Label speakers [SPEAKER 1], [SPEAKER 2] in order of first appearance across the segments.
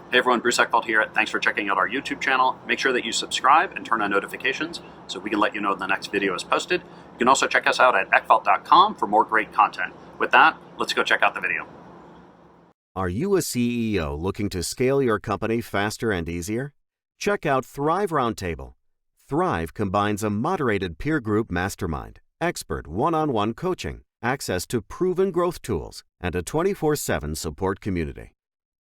[SPEAKER 1] Hey everyone, Bruce Eckfeldt here. Thanks for checking out our YouTube channel. Make sure that you subscribe and turn on notifications so we can let you know when the next video is posted. You can also check us out at eckfeldt.com for more great content. With that, let's go check out the video.
[SPEAKER 2] Are you a CEO looking to scale your company faster and easier? Check out Thrive Roundtable. Thrive combines a moderated peer group mastermind, expert one-on-one coaching, access to proven growth tools, and a 24/7 support community.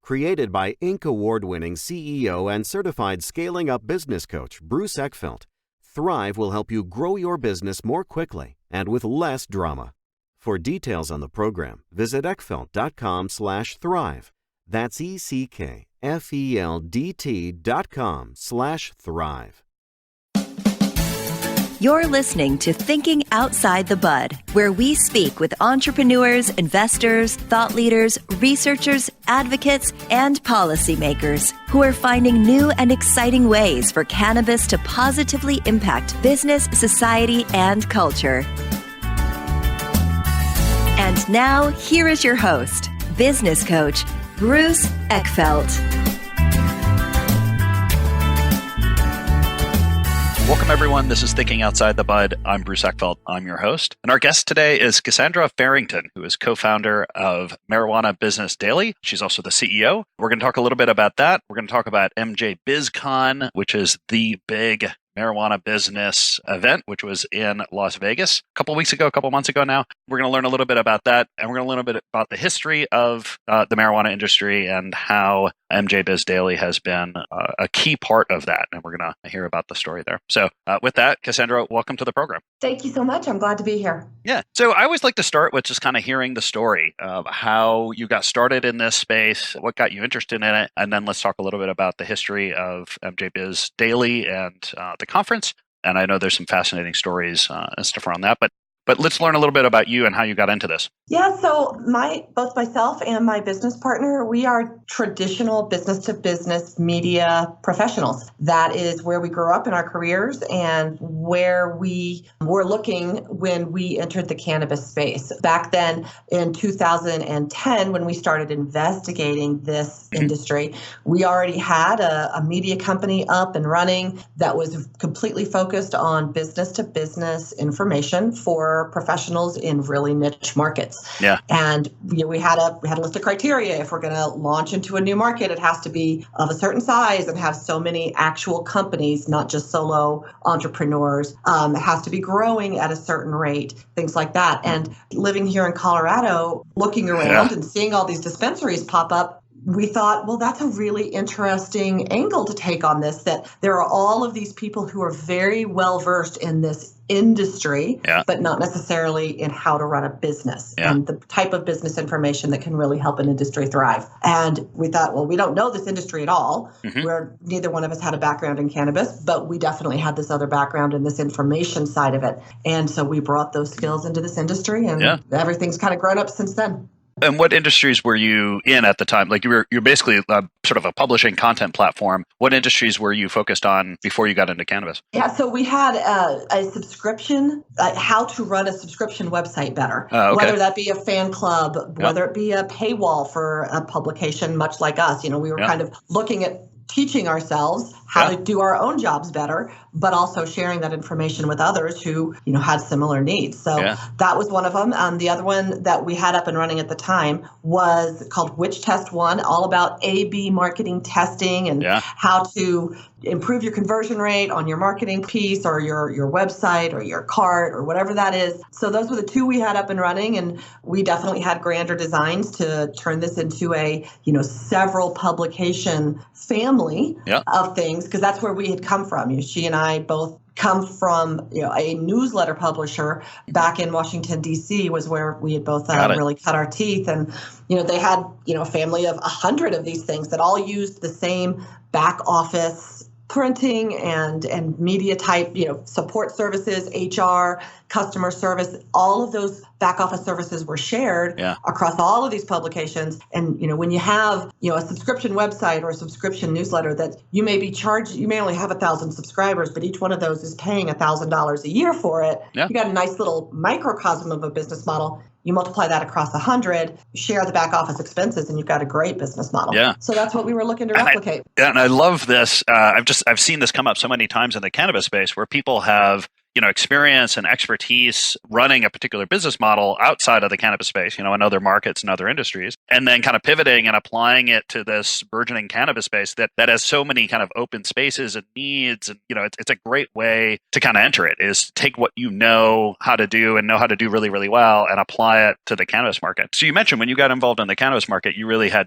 [SPEAKER 2] Created by Inc. award-winning CEO and certified scaling up business coach Bruce Eckfeldt, Thrive will help you grow your business more quickly and with less drama. For details on the program, visit eckfeldt.com/thrive. That's eckfeldt.com/thrive.
[SPEAKER 3] You're listening to Thinking Outside the Bud, where we speak with entrepreneurs, investors, thought leaders, researchers, advocates, and policymakers who are finding new and exciting ways for cannabis to positively impact business, society, and culture. And now, here is your host, business coach, Bruce Eckfeldt.
[SPEAKER 1] Welcome everyone, this is Thinking Outside the Bud. I'm Bruce Eckfeldt, I'm your host. And our guest today is Cassandra Farrington, who is co-founder of Marijuana Business Daily. She's also the CEO. We're going to talk a little bit about that. We're going to talk about MJ BizCon, which is the big marijuana business event, which was in Las Vegas a couple months ago now. We're going to learn a little bit about that, and we're going to learn a bit about the history of the marijuana industry and how MJ Biz Daily has been a key part of that, and we're going to hear about the story there. So with that, Cassandra, welcome to the program.
[SPEAKER 4] Thank you so much. I'm glad to be here.
[SPEAKER 1] Yeah. So I always like to start with just kind of hearing the story of how you got started in this space, what got you interested in it, and then let's talk a little bit about the history of MJ Biz Daily and the conference. And I know there's some fascinating stories and stuff around that, but let's learn a little bit about you and how you got into this.
[SPEAKER 4] Yeah, so both myself and my business partner, we are traditional business-to-business media professionals. That is where we grew up in our careers and where we were looking when we entered the cannabis space. Back then in 2010, when we started investigating this industry, we already had a media company up and running that was completely focused on business-to-business information for professionals in really niche markets.
[SPEAKER 1] Yeah.
[SPEAKER 4] And we had a list of criteria. If we're going to launch into a new market, it has to be of a certain size and have so many actual companies, not just solo entrepreneurs. It has to be growing at a certain rate, things like that. And living here in Colorado, looking around and seeing all these dispensaries pop up, we thought, well, that's a really interesting angle to take on this, that there are all of these people who are very well versed in this industry, but not necessarily in how to run a business and the type of business information that can really help an industry thrive. And we thought, well, we don't know this industry at all. Where neither one of us had a background in cannabis, but we definitely had this other background in this information side of it. And so we brought those skills into this industry, and everything's kind of grown up since then.
[SPEAKER 1] And what industries were you in at the time? Like you're basically sort of a publishing content platform. What industries were you focused on before you got into cannabis? Yeah,
[SPEAKER 4] so we had a subscription, how to run a subscription website better. Whether that be a fan club, whether it be a paywall for a publication, much like us. We were kind of looking at teaching ourselves how to do our own jobs better, but also sharing that information with others who, had similar needs. So that was one of them. The other one that we had up and running at the time was called Witch Test One, all about A/B marketing testing and how to improve your conversion rate on your marketing piece or your website or your cart or whatever that is. So those were the two we had up and running, and we definitely had grander designs to turn this into a, several publication family of things, because that's where we had come from. She and I both come from, a newsletter publisher back in Washington, D.C. was where we had both really cut our teeth. And, they had, a family of 100 of these things that all used the same back office printing and media type, support services, HR, customer service, all of those back office services were shared across all of these publications. And, when you have, a subscription website or a subscription newsletter that you may be charged, you may only have 1,000 subscribers, but each one of those is paying $1,000 a year for it. You got a nice little microcosm of a business model. You multiply that across 100, share the back office expenses, and you've got a great business model.
[SPEAKER 1] Yeah.
[SPEAKER 4] So that's what we were looking to replicate.
[SPEAKER 1] And I love this. I've seen this come up so many times in the cannabis space where people have experience and expertise running a particular business model outside of the cannabis space, in other markets and other industries, and then kind of pivoting and applying it to this burgeoning cannabis space that has so many kind of open spaces and needs. And, it's a great way to kind of enter it, is take what you know how to do and know how to do really, really well and apply it to the cannabis market. So you mentioned when you got involved in the cannabis market, you really had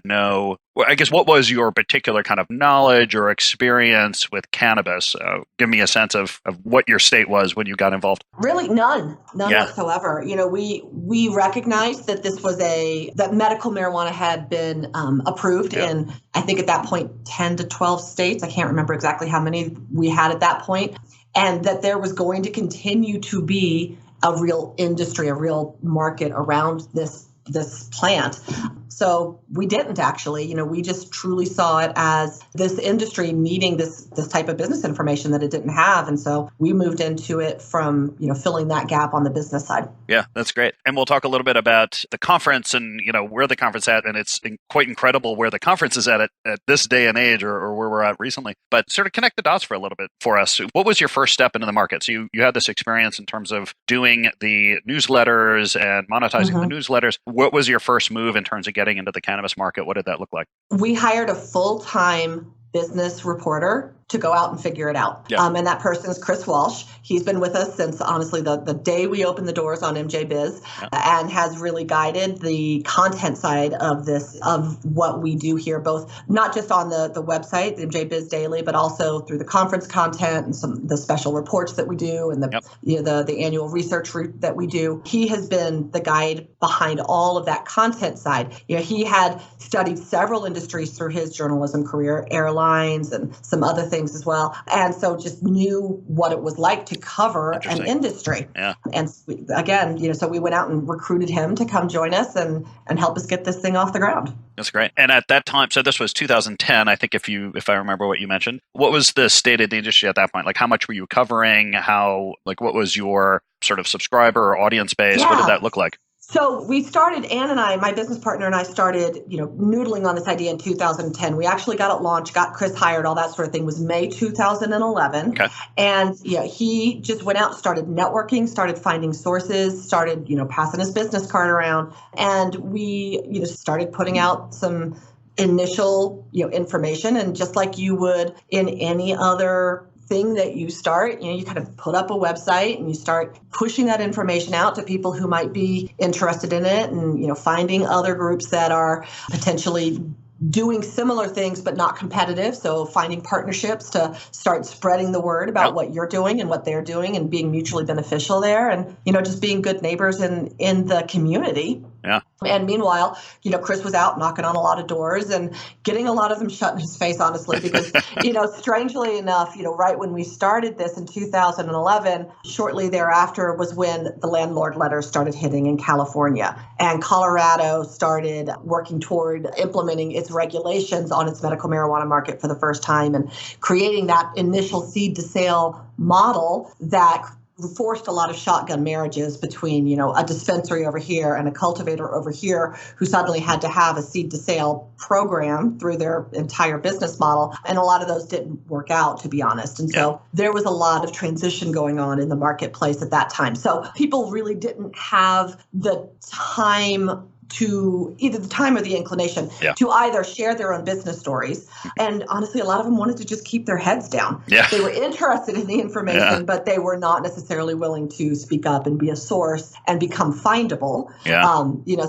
[SPEAKER 1] what was your particular kind of knowledge or experience with cannabis? Give me a sense of what your state was when you got involved.
[SPEAKER 4] Really none whatsoever. We recognized that this was that medical marijuana had been approved in, I think at that point, 10 to 12 states. I can't remember exactly how many we had at that point, and that there was going to continue to be a real industry, a real market around this plant. So we didn't actually, we just truly saw it as this industry needing this type of business information that it didn't have. And so we moved into it from, filling that gap on the business side.
[SPEAKER 1] Yeah, that's great. And we'll talk a little bit about the conference and, where the conference is at. And it's quite incredible where the conference is at this day and age or where we're at recently. But sort of connect the dots for a little bit for us. What was your first step into the market? So you had this experience in terms of doing the newsletters and monetizing the newsletters. What was your first move in terms of getting into the cannabis market? What did that look like?
[SPEAKER 4] We hired a full-time business reporter to go out and figure it out.
[SPEAKER 1] Yeah.
[SPEAKER 4] And that person is Chris Walsh. He's been with us since, honestly, the day we opened the doors on MJ Biz, and has really guided the content side of what we do here, both not just on the website, the MJ Biz Daily, but also through the conference content and the special reports that we do and the annual research that we do. He has been the guide behind all of that content side. He had studied several industries through his journalism career, airlines and some other things as well. And so just knew what it was like to cover an industry.
[SPEAKER 1] Yeah. And
[SPEAKER 4] so we went out and recruited him to come join us and help us get this thing off the ground.
[SPEAKER 1] That's great. And at that time, so this was 2010, I think if I remember what you mentioned, what was the state of the industry at that point? Like how much were you covering? What was your sort of subscriber or audience base? What did that look like?
[SPEAKER 4] So we started, Ann and I, my business partner and I started, noodling on this idea in 2010. We actually got it launched, got Chris hired, all that sort of thing was May 2011.
[SPEAKER 1] Okay.
[SPEAKER 4] And he just went out, started networking, started finding sources, started, passing his business card around. And we, started putting out some initial, information. And just like you would in any other thing that you start, you kind of put up a website and you start pushing that information out to people who might be interested in it and, finding other groups that are potentially doing similar things but not competitive. So finding partnerships to start spreading the word about what you're doing and what they're doing and being mutually beneficial there and, just being good neighbors in the community.
[SPEAKER 1] Yeah.
[SPEAKER 4] And meanwhile, Chris was out knocking on a lot of doors and getting a lot of them shut in his face, honestly, because, strangely enough, right when we started this in 2011, shortly thereafter was when the landlord letters started hitting in California. And Colorado started working toward implementing its regulations on its medical marijuana market for the first time and creating that initial seed to sale model that forced a lot of shotgun marriages between, a dispensary over here and a cultivator over here who suddenly had to have a seed to sale program through their entire business model. And a lot of those didn't work out, to be honest. And so there was a lot of transition going on in the marketplace at that time. So people really didn't have the time to either the time or the inclination to either share their own business stories. And honestly, a lot of them wanted to just keep their heads down.
[SPEAKER 1] Yeah.
[SPEAKER 4] They were interested in the information, but they were not necessarily willing to speak up and be a source and become findable.
[SPEAKER 1] Yeah.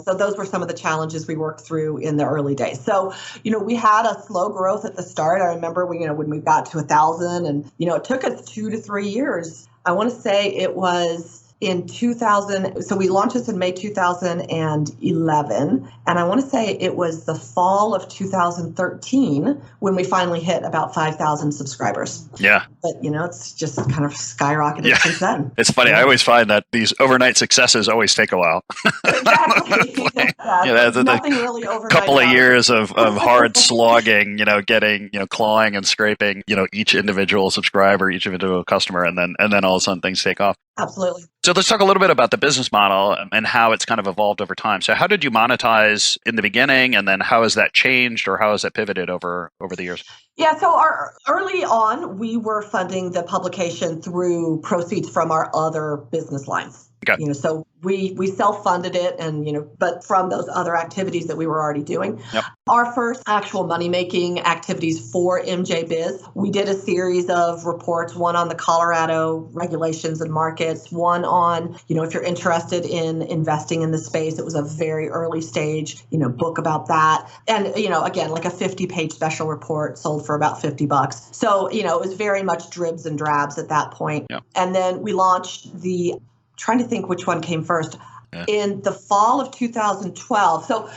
[SPEAKER 4] So those were some of the challenges we worked through in the early days. So, we had a slow growth at the start. I remember when we got to 1,000 and, it took us 2 to 3 years. I want to say it was in 2000. So we launched this in May 2011. And I want to say it was the fall of 2013 when we finally hit about 5,000 subscribers.
[SPEAKER 1] Yeah.
[SPEAKER 4] But, it's just kind of skyrocketed since then.
[SPEAKER 1] It's funny. I always find that these overnight successes always take a while.
[SPEAKER 4] Exactly. Nothing really overnight.
[SPEAKER 1] Couple of years of hard slogging, getting, clawing and scraping, each individual subscriber, each individual customer, and then all of a sudden things take off.
[SPEAKER 4] Absolutely.
[SPEAKER 1] So let's talk a little bit about the business model and how it's kind of evolved over time. So how did you monetize in the beginning, and then how has that changed, or how has that pivoted over the years?
[SPEAKER 4] Yeah, so early on, we were funding the publication through proceeds from our other business lines.
[SPEAKER 1] Okay.
[SPEAKER 4] So we self-funded it, and but from those other activities that we were already doing.
[SPEAKER 1] Yep.
[SPEAKER 4] Our first actual money-making activities for MJ Biz, we did a series of reports, one on the Colorado regulations and markets, one on, if you're interested in investing in the space. It was a very early stage, book about that. And, again, like a 50-page special report sold for about $50. So, it was very much dribs and drabs at that point.
[SPEAKER 1] Yep.
[SPEAKER 4] And then we launched trying to think which one came first, in the fall of 2012. So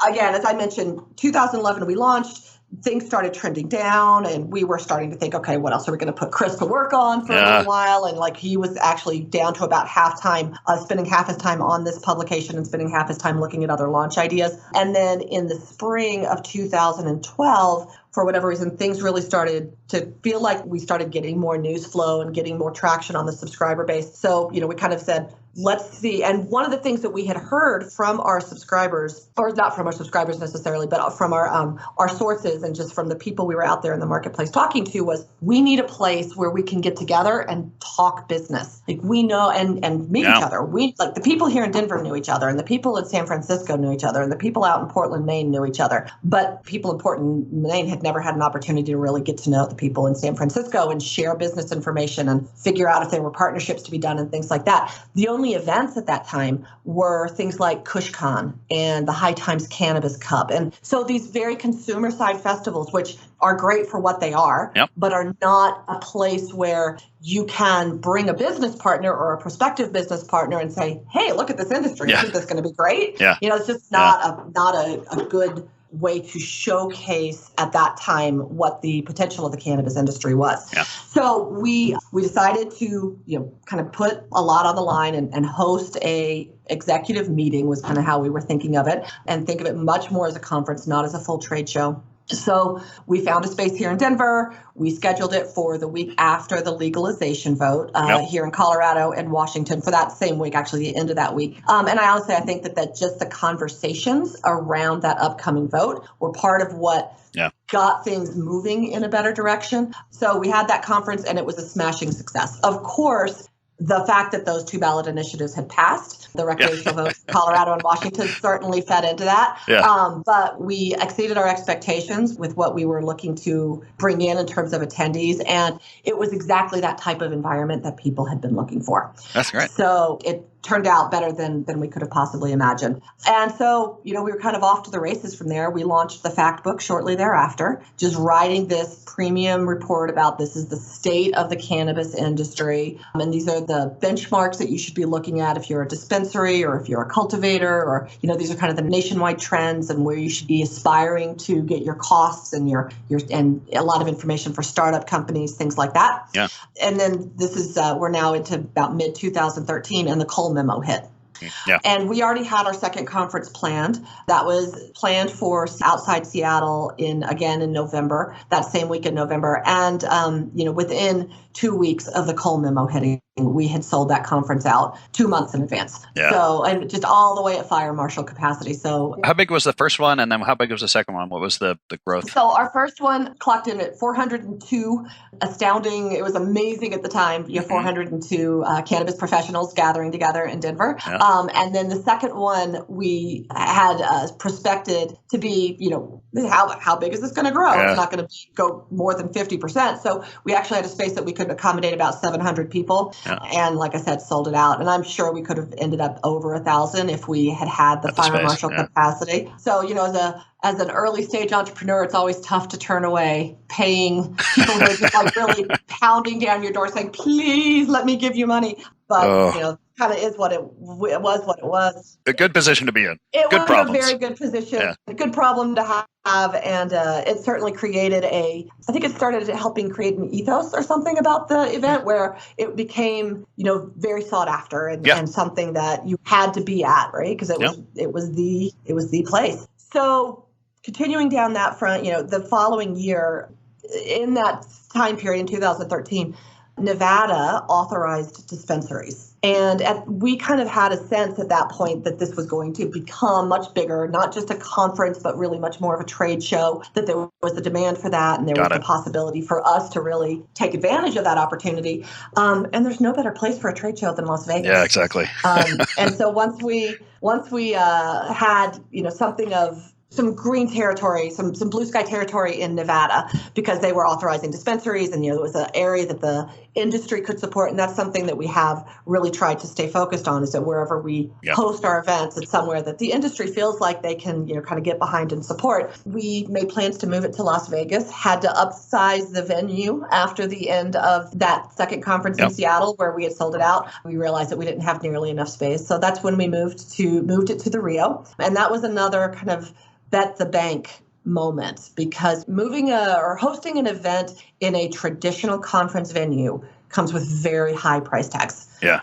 [SPEAKER 4] again, as I mentioned, 2011 we launched. Things started trending down, and we were starting to think, okay, what else are we going to put Chris to work on for a little while? And he was actually down to about half-time, spending half his time on this publication and spending half his time looking at other launch ideas. And then in the spring of 2012, for whatever reason, things really started to feel like we started getting more news flow and getting more traction on the subscriber base. So, we kind of said, let's see. And one of the things that we had heard from our subscribers, or not from our subscribers necessarily, but from our sources and just from the people we were out there in the marketplace talking to, was we need a place where we can get together and talk business. We know and meet each other. The people here in Denver knew each other, and the people in San Francisco knew each other, and the people out in Portland, Maine knew each other. But people in Portland, Maine had never had an opportunity to really get to know the people in San Francisco and share business information and figure out if there were partnerships to be done and things like that. The only events at that time were things like KushCon and the High Times Cannabis Cup. And so these very consumer side festivals, which are great for what they are, but are not a place where you can bring a business partner or a prospective business partner and say, hey, look at this industry. Isn't this going to be great? It's just not a good way to showcase at that time what the potential of the cannabis industry was. So we decided to kind of put a lot on the line and host a executive meeting, was kind of how we were thinking of it, and think of it much more as a conference, not as a full trade show. So we found a space here in Denver. We scheduled it for the week after the legalization vote here in Colorado and Washington for that same week, actually the end of that week. And I honestly, I think that just the conversations around that upcoming vote were part of what got things moving in a better direction. So we had that conference, and it was a smashing success. Of course, the fact that those two ballot initiatives had passed, the recreational votes in Colorado and Washington, certainly fed into that. But we exceeded our expectations with what we were looking to bring in terms of attendees. And it was exactly that type of environment that people had been looking for.
[SPEAKER 1] That's great.
[SPEAKER 4] So it turned out better than we could have possibly imagined. And so, we were kind of off to the races from there. We launched the fact book shortly thereafter, just writing this premium report about this is the state of the cannabis industry. And these are the benchmarks that you should be looking at if you're a dispensary or if you're a cultivator, or, these are kind of the nationwide trends and where you should be aspiring to get your costs and your and a lot of information for startup companies, things like that. And then this is, we're now into about mid 2013, and the Cole memo hit. And we already had our second conference planned. That was planned for outside Seattle again in November, that same week in November. And, within 2 weeks of the Cole memo hitting, we had sold that conference out 2 months in advance. So, and just all the way at fire marshal capacity. So
[SPEAKER 1] how big was the first one, and then how big was the second one? What was the growth?
[SPEAKER 4] So our first one clocked in at 402, astounding. It was amazing at the time. 402 cannabis professionals gathering together in Denver. And then the second one we had prospected to be, how big is this going to grow? It's not going to go more than 50%. So we actually had a space that we could accommodate about 700 people. And like I said, sold it out. And I'm sure we could have ended up over 1,000 if we had the fire marshal capacity. So, as an early stage entrepreneur, it's always tough to turn away paying people who are just really pounding down your door saying, please let me give you money. But, kind of is what it was, what it was.
[SPEAKER 1] A good position to be in.
[SPEAKER 4] It
[SPEAKER 1] good
[SPEAKER 4] was
[SPEAKER 1] problems.
[SPEAKER 4] a very good position, a good problem to have. And it certainly created I think it started helping create an ethos or something about the event where it became, very sought after and something that you had to be at, right? Because it was the place. So continuing down that front, the following year, in that time period in 2013, Nevada authorized dispensaries. And we kind of had a sense at that point that this was going to become much bigger, not just a conference, but really much more of a trade show, that there was a demand for that. And there was the possibility for us to really take advantage of that opportunity. And there's no better place for a trade show than Las Vegas.
[SPEAKER 1] Yeah, exactly.
[SPEAKER 4] And so once we had, something of some green territory, some blue sky territory in Nevada, because they were authorizing dispensaries, and it was an area that the industry could support, and that's something that we have really tried to stay focused on. Is that wherever we host our events, it's somewhere that the industry feels like they can, kind of get behind and support. We made plans to move it to Las Vegas, had to upsize the venue after the end of that second conference in Seattle, where we had sold it out. We realized that we didn't have nearly enough space, so that's when we moved it to the Rio, and that was another kind of bet the bank moment, because moving or hosting an event in a traditional conference venue comes with very high price tags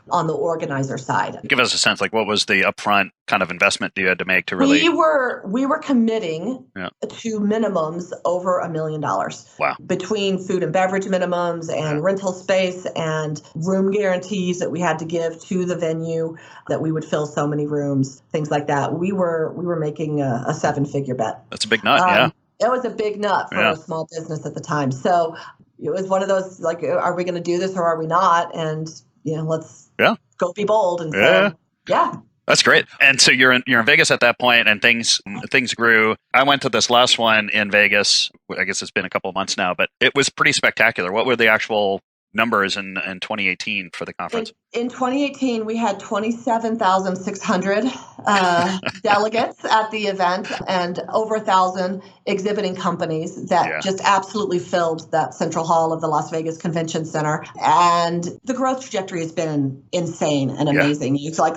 [SPEAKER 4] on the organizer side.
[SPEAKER 1] Give us a sense, like what was the upfront kind of investment you had to make to really...
[SPEAKER 4] We were committing to minimums over $1 million.
[SPEAKER 1] Wow.
[SPEAKER 4] Between food and beverage minimums and rental space and room guarantees that we had to give to the venue, that we would fill so many rooms, things like that. We were making a 7-figure bet.
[SPEAKER 1] That's a big nut,
[SPEAKER 4] It was a big nut for a small business at the time. So it was one of those, like, are we going to do this or are we not? And, let's go be bold. And so,
[SPEAKER 1] That's great. And so you're in Vegas at that point, and things grew. I went to this last one in Vegas. I guess it's been a couple of months now, but it was pretty spectacular. What were the actual numbers in 2018 for the conference?
[SPEAKER 4] In 2018, we had 27,600 delegates at the event, and over 1,000 exhibiting companies that just absolutely filled that central hall of the Las Vegas Convention Center. And the growth trajectory has been insane and amazing. It's like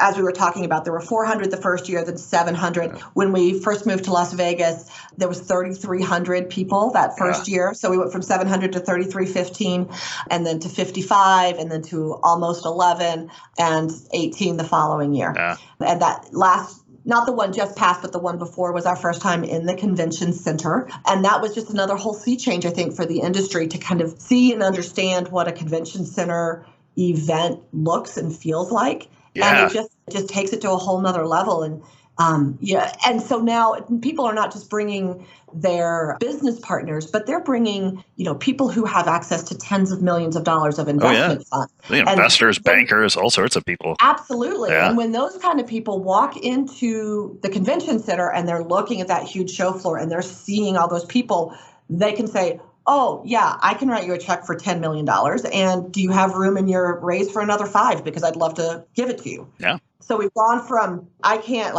[SPEAKER 4] as we were talking about, there were 400 the first year, then 700. When we first moved to Las Vegas, there was 3,300 people that first year. So we went from 700 to 3,315, and then to 55, and then to almost 11, and 18 the following year. And that last, not the one just passed, but the one before, was our first time in the convention center. And that was just another whole sea change, I think, for the industry to kind of see and understand what a convention center event looks and feels like. And it just takes it to a whole nother level. And and so now people are not just bringing their business partners, but they're bringing, people who have access to tens of millions of dollars of investment funds.
[SPEAKER 1] The investors, bankers, all sorts of people.
[SPEAKER 4] Absolutely. And when those kind of people walk into the convention center and they're looking at that huge show floor and they're seeing all those people, they can say, oh, yeah, I can write you a check for $10 million. And do you have room in your raise for another 5? Because I'd love to give it to you.
[SPEAKER 1] Yeah.
[SPEAKER 4] So we've gone from, I can't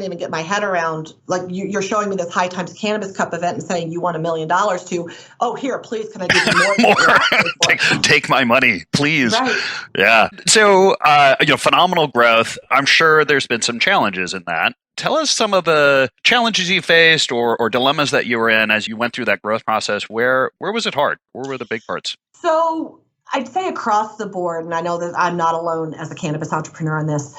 [SPEAKER 4] even get my head around, like, you're showing me this High Times Cannabis Cup event and saying you want $1 million, to, oh, here, please, can I give you more?
[SPEAKER 1] Take my money, please.
[SPEAKER 4] Right.
[SPEAKER 1] Yeah. So, phenomenal growth. I'm sure there's been some challenges in that. Tell us some of the challenges you faced or dilemmas that you were in as you went through that growth process. Where was it hard? Where were the big parts?
[SPEAKER 4] So I'd say across the board, and I know that I'm not alone as a cannabis entrepreneur in this,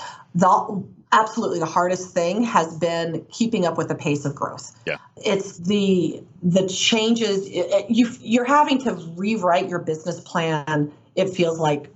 [SPEAKER 4] absolutely the hardest thing has been keeping up with the pace of growth.
[SPEAKER 1] Yeah.
[SPEAKER 4] It's the changes. You're having to rewrite your business plan, it feels like,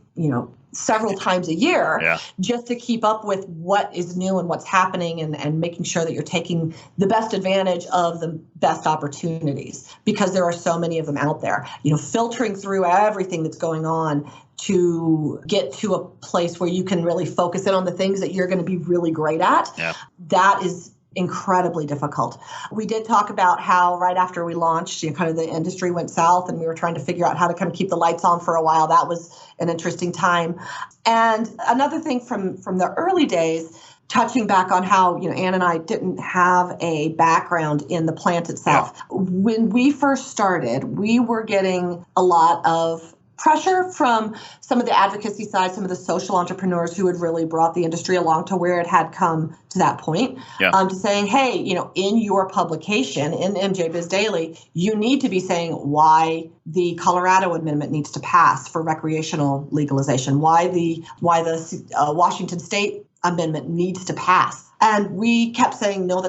[SPEAKER 4] several times a year just to keep up with what is new and what's happening, and making sure that you're taking the best advantage of the best opportunities, because there are so many of them out there, filtering through everything that's going on to get to a place where you can really focus in on the things that you're going to be really great at. Yeah. That is incredibly difficult. We did talk about how right after we launched, kind of the industry went south, and we were trying to figure out how to kind of keep the lights on for a while. That was an interesting time. And another thing from the early days, touching back on how, Ann and I didn't have a background in the plant itself. Yeah. When we first started, we were getting a lot of pressure from some of the advocacy side, some of the social entrepreneurs who had really brought the industry along to where it had come to that point, to saying, hey, in your publication, in MJ Biz Daily, you need to be saying why the Colorado amendment needs to pass for recreational legalization, why the Washington State amendment needs to pass. And we kept saying, no,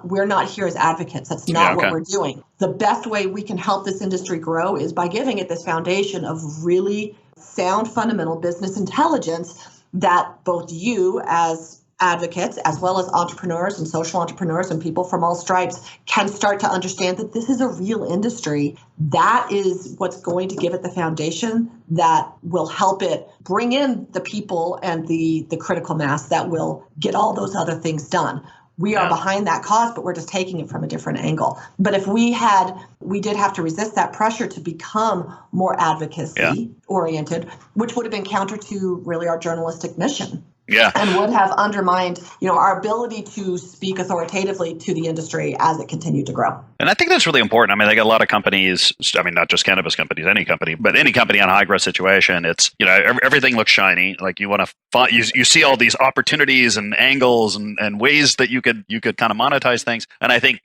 [SPEAKER 4] we're not here as advocates. That's not what we're doing. The best way we can help this industry grow is by giving it this foundation of really sound fundamental business intelligence that both you as advocates, as well as entrepreneurs and social entrepreneurs and people from all stripes, can start to understand that this is a real industry. That is what's going to give it the foundation that will help it bring in the people and the critical mass that will get all those other things done. We are behind that cause, but we're just taking it from a different angle. But if we did have to resist that pressure to become more advocacy oriented, which would have been counter to really our journalistic mission.
[SPEAKER 1] Yeah.
[SPEAKER 4] And would have undermined, our ability to speak authoritatively to the industry as it continued to grow.
[SPEAKER 1] And I think that's really important. I mean, they got a lot of companies, not just cannabis companies, any company, but any company on a high growth situation. It's, everything looks shiny. Like you want to find, you see all these opportunities and angles and ways that you could kind of monetize things. And I think,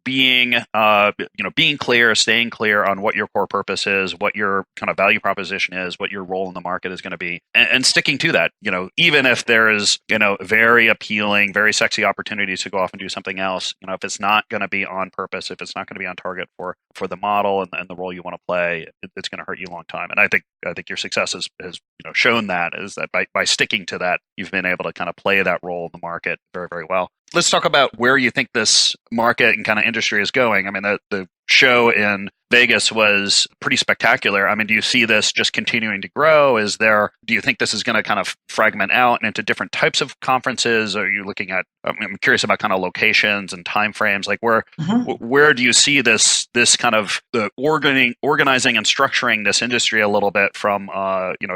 [SPEAKER 1] being clear, staying clear on what your core purpose is, what your kind of value proposition is, what your role in the market is going to be, and sticking to that. Even if there is very appealing, very sexy opportunities to go off and do something else, if it's not going to be on purpose, if it's not going to be on target for the model and the role you want to play, it's going to hurt you a long time. And I think your success has shown that is that by sticking to that, you've been able to kind of play that role in the market very, very well. Let's talk about where you think this market and kind of industry is going. I mean, the show in Vegas was pretty spectacular. I mean, do you see this just continuing to grow? Do you think this is going to kind of fragment out into different types of conferences? Are you looking at, I'm curious about kind of locations and timeframes, like where do you see this kind of the organizing and structuring this industry a little bit from,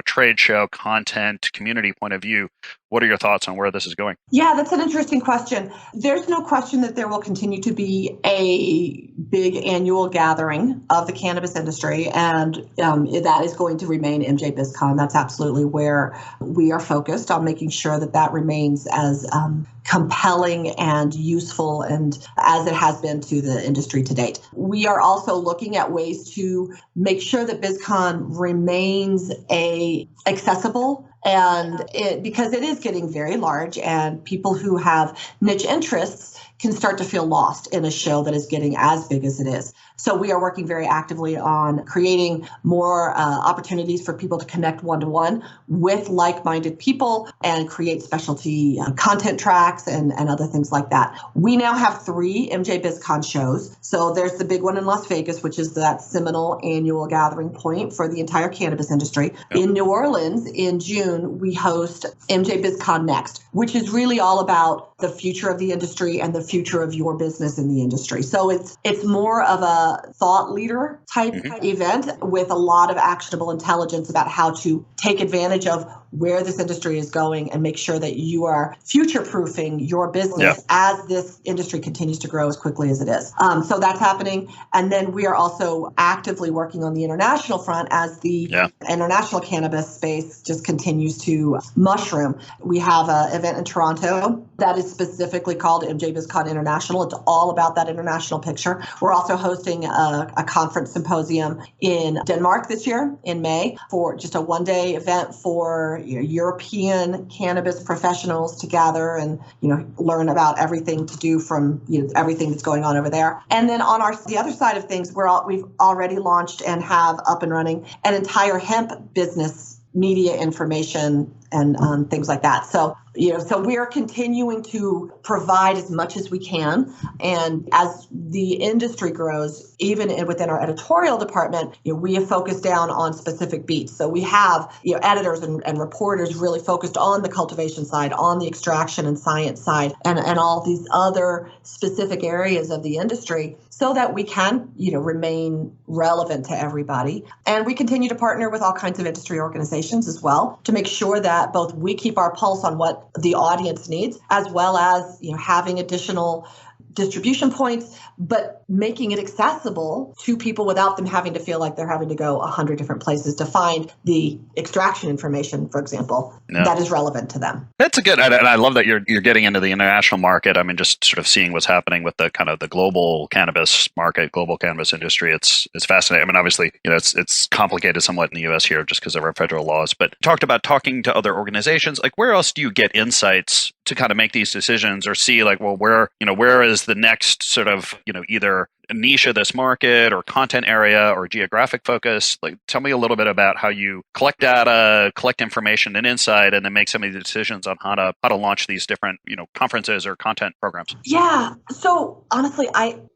[SPEAKER 1] trade show content, community point of view? What are your thoughts on where this is going?
[SPEAKER 4] Yeah, that's an interesting question. There's no question that there will continue to be a big annual gathering of the cannabis industry, and that is going to remain MJ BizCon. That's absolutely where we are focused on making sure that remains as compelling and useful and as it has been to the industry to date. We are also looking at ways to make sure that BizCon remains accessible, and because it is getting very large and people who have niche interests can start to feel lost in a show that is getting as big as it is. So we are working very actively on creating more opportunities for people to connect one-to-one with like-minded people and create specialty content tracks and other things like that. We now have 3 MJ BizCon shows. So there's the big one in Las Vegas, which is that seminal annual gathering point for the entire cannabis industry. Yep. In New Orleans in June, we host MJ BizCon Next, which is really all about the future of the industry and the future of your business in the industry. So it's more of a thought leader type event with a lot of actionable intelligence about how to take advantage of where this industry is going and make sure that you are future-proofing your business as this industry continues to grow as quickly as it is. So that's happening. And then we are also actively working on the international front as the international cannabis space just continues to mushroom. We have an event in Toronto that is specifically called MJ BizCon International. It's all about that international picture. We're also hosting a conference symposium in Denmark this year in May for just a one-day event for European cannabis professionals to gather and learn about everything to do from everything that's going on over there. And then on the other side of things, we've already launched and have up and running an entire hemp business media information and things like that. So we are continuing to provide as much as we can. And as the industry grows, even within our editorial department, we have focused down on specific beats. So we have editors and reporters really focused on the cultivation side, on the extraction and science side, and all these other specific areas of the industry, so that we can remain relevant to everybody. And we continue to partner with all kinds of industry organizations as well to make sure that both we keep our pulse on what the audience needs, as well as having additional distribution points, but making it accessible to people without them having to feel like they're having to go 100 different places to find the extraction information, for example, that is relevant to them.
[SPEAKER 1] That's a good, and I love that you're getting into the international market. I mean, just sort of seeing what's happening with the kind of the global cannabis market, global cannabis industry. It's fascinating. I mean, obviously, it's complicated somewhat in the U.S. here just because of our federal laws. But talked about talking to other organizations. Like, where else do you get insights to kind of make these decisions or see like, well, where is the next sort of, either a niche of this market or content area or geographic focus? Like, tell me a little bit about how you collect data, collect information and insight, and then make some of the decisions on how to launch these different, conferences or content programs.
[SPEAKER 4] Yeah. So honestly,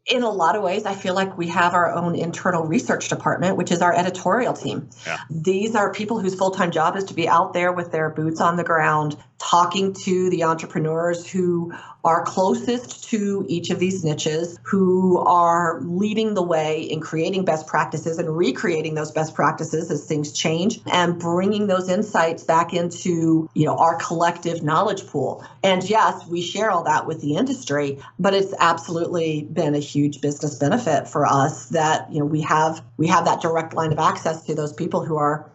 [SPEAKER 4] in a lot of ways, I feel like we have our own internal research department, which is our editorial team.
[SPEAKER 1] Yeah.
[SPEAKER 4] These are people whose full-time job is to be out there with their boots on the ground, talking to the entrepreneurs who are closest to each of these niches, who are leading the way in creating best practices and recreating those best practices as things change, and bringing those insights back into, our collective knowledge pool. And yes, we share all that with the industry, but it's absolutely been a huge business benefit for us that, we have that direct line of access to those people who are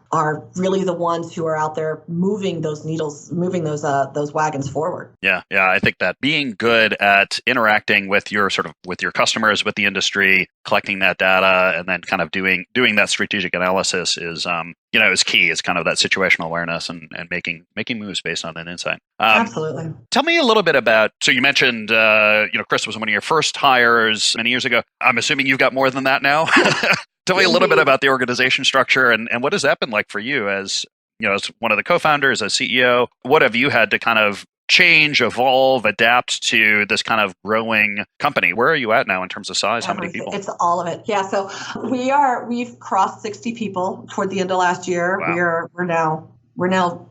[SPEAKER 4] really the ones who are out there moving those needles, moving those wagons forward.
[SPEAKER 1] Yeah. I think that being good at interacting with your customers, with the industry, collecting that data, and then kind of doing that strategic analysis is key. It's kind of that situational awareness and making moves based on that insight.
[SPEAKER 4] Absolutely.
[SPEAKER 1] Tell me a little bit about. So you mentioned, Chris was one of your first hires many years ago. I'm assuming you've got more than that now. Tell me a little bit about the organization structure and what has that been like for you as one of the co-founders, as CEO? What have you had to kind of change, evolve, adapt to this kind of growing company? Where are you at now in terms of size? How many people?
[SPEAKER 4] It's all of it. Yeah. So we've crossed 60 people toward the end of last year.
[SPEAKER 1] Wow.
[SPEAKER 4] We're now,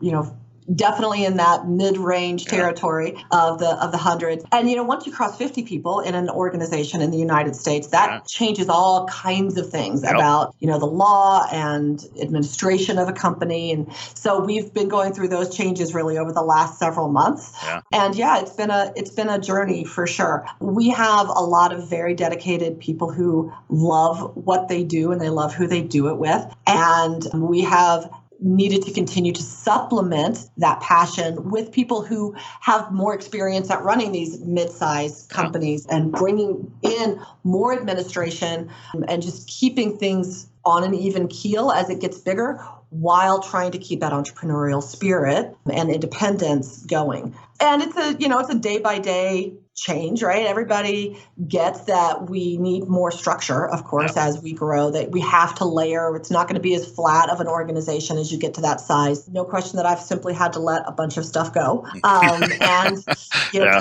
[SPEAKER 4] definitely in that mid-range territory of the hundreds. And, once you cross 50 people in an organization in the United States, that changes all kinds of things about, the law and administration of a company. And so we've been going through those changes really over the last several months.
[SPEAKER 1] Yeah.
[SPEAKER 4] And it's been a journey for sure. We have a lot of very dedicated people who love what they do and they love who they do it with. And we have needed to continue to supplement that passion with people who have more experience at running these mid-sized companies and bringing in more administration and just keeping things on an even keel as it gets bigger, while trying to keep that entrepreneurial spirit and independence going. And it's a day-by-day change, right? Everybody gets that we need more structure, of course, as we grow, that we have to layer. It's not going to be as flat of an organization as you get to that size. No question that I've simply had to let a bunch of stuff go and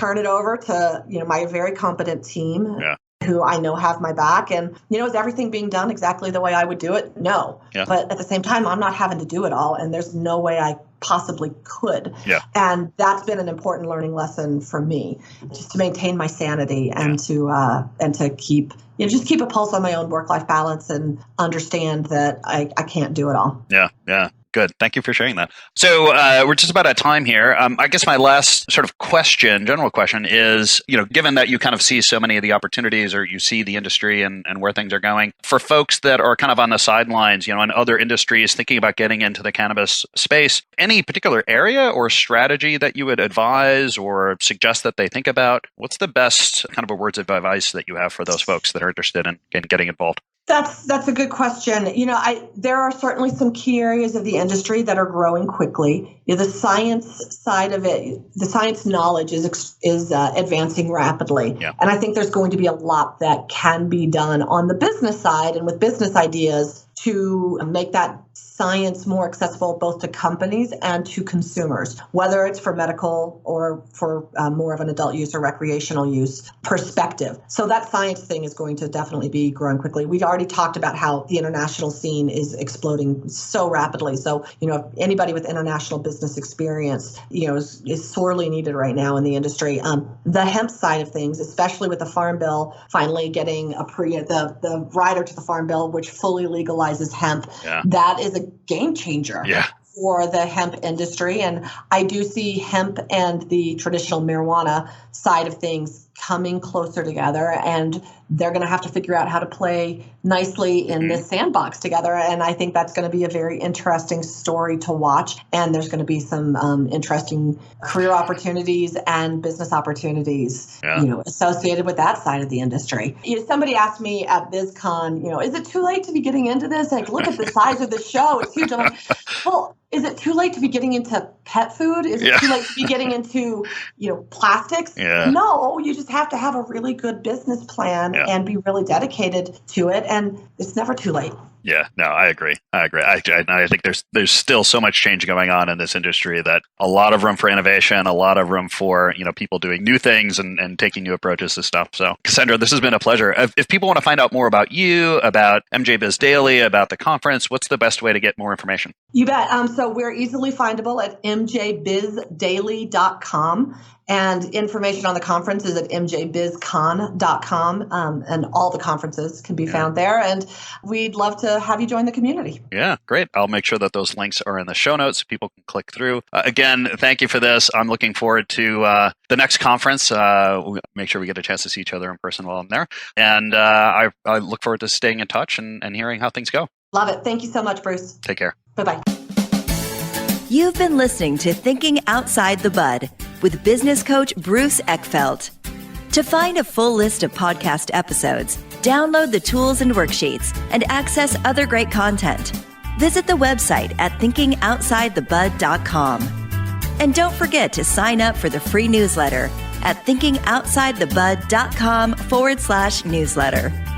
[SPEAKER 4] turn it over to, my very competent team.
[SPEAKER 1] Yeah.
[SPEAKER 4] Who I know have my back. And, is everything being done exactly the way I would do it? No.
[SPEAKER 1] Yeah.
[SPEAKER 4] But at the same time, I'm not having to do it all. And there's no way I possibly could.
[SPEAKER 1] Yeah.
[SPEAKER 4] And that's been an important learning lesson for me, just to maintain my sanity and to keep, just keep a pulse on my own work-life balance and understand that I can't do it all.
[SPEAKER 1] Yeah. Good. Thank you for sharing that. So we're just about at time here. I guess my last sort of general question is, given that you kind of see so many of the opportunities or you see the industry and where things are going, for folks that are kind of on the sidelines, in other industries thinking about getting into the cannabis space, any particular area or strategy that you would advise or suggest that they think about? What's the best kind of words of advice that you have for those folks that are interested in getting involved?
[SPEAKER 4] That's a good question. There are certainly some key areas of the industry that are growing quickly. The science side of it, the science knowledge is advancing rapidly.
[SPEAKER 1] Yeah.
[SPEAKER 4] And I think there's going to be a lot that can be done on the business side and with business ideas to make that science more accessible both to companies and to consumers, whether it's for medical or for more of an adult use or recreational use perspective. So that science thing is going to definitely be growing quickly. We've already talked about how the international scene is exploding so rapidly. So, if anybody with international business experience, is sorely needed right now in the industry. The hemp side of things, especially with the Farm Bill finally getting the rider to the Farm Bill, which fully legalizes hemp, that is a game changer for the hemp industry. And I do see hemp and the traditional marijuana side of things coming closer together, and they're going to have to figure out how to play nicely in this sandbox together. And I think that's going to be a very interesting story to watch. And there's going to be some interesting career opportunities and business opportunities, associated with that side of the industry. Somebody asked me at BizCon, is it too late to be getting into this? Like, look at the size of the show. It's huge. I'm like, well, is it too late to be getting into pet food? Is it too late to be getting into, plastics?
[SPEAKER 1] Yeah.
[SPEAKER 4] No, you just have to have a really good business plan and be really dedicated to it. And it's never too late.
[SPEAKER 1] Yeah, no, I agree. I think there's still so much change going on in this industry that a lot of room for innovation, a lot of room for, people doing new things and taking new approaches to stuff. So, Cassandra, this has been a pleasure. If people want to find out more about you, about MJ Biz Daily, about the conference, what's the best way to get more information?
[SPEAKER 4] You bet. So we're easily findable at mjbizdaily.com. And information on the conference is at mjbizcon.com. And all the conferences can be found there. And we'd love to have you join the community.
[SPEAKER 1] Yeah, great. I'll make sure that those links are in the show notes so people can click through. Again, thank you for this. I'm looking forward to the next conference. We'll make sure we get a chance to see each other in person while I'm there. And I look forward to staying in touch and hearing how things go.
[SPEAKER 4] Love it. Thank you so much, Bruce.
[SPEAKER 1] Take care.
[SPEAKER 4] Bye-bye.
[SPEAKER 3] You've been listening to Thinking Outside the Bud with business coach Bruce Eckfeldt. To find a full list of podcast episodes, download the tools and worksheets, and access other great content, visit the website at thinkingoutsidethebud.com. And don't forget to sign up for the free newsletter at thinkingoutsidethebud.com/newsletter.